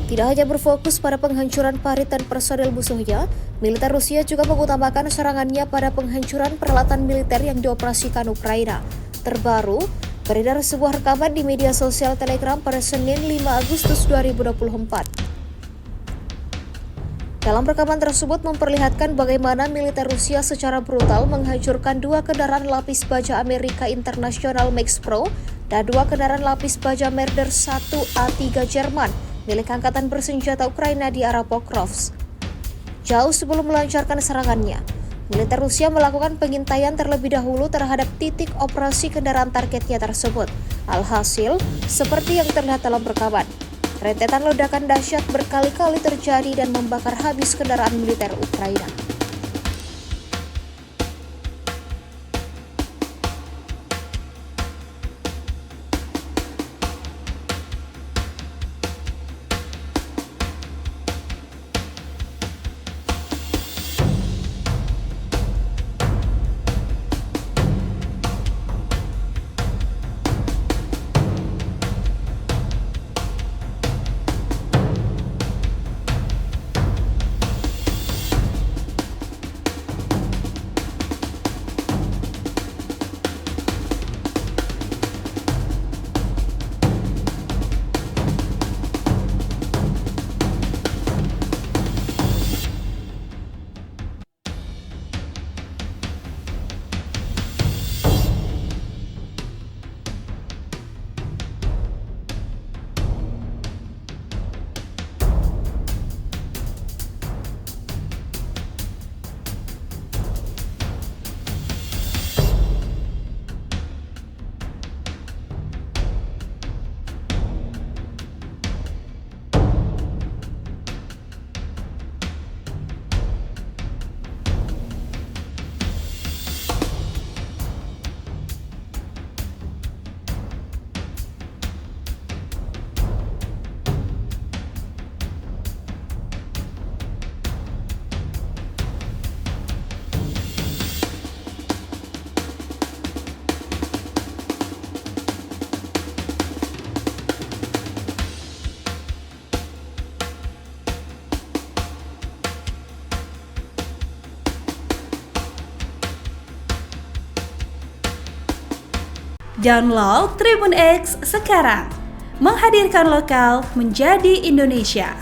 Tidak hanya berfokus pada penghancuran Parit dan personel musuhnya, militer Rusia juga mengutamakan serangannya pada penghancuran peralatan militer yang dioperasikan Ukraina. Terbaru, beredar sebuah rekaman di media sosial Telegram pada Senin 5 Agustus 2024. Dalam rekaman tersebut memperlihatkan bagaimana militer Rusia secara brutal menghancurkan 2 kendaraan lapis baja Amerika International Max Pro dan 2 kendaraan lapis baja Marder 1A3 Jerman milik Angkatan Bersenjata Ukraina di arah Pokrovsk. Jauh sebelum melancarkan serangannya, militer Rusia melakukan pengintaian terlebih dahulu terhadap titik operasi kendaraan targetnya tersebut. Alhasil, seperti yang terlihat dalam rekaman, rentetan ledakan dahsyat berkali-kali terjadi dan membakar habis kendaraan militer Ukraina. Download Tribun X sekarang, menghadirkan lokal menjadi Indonesia.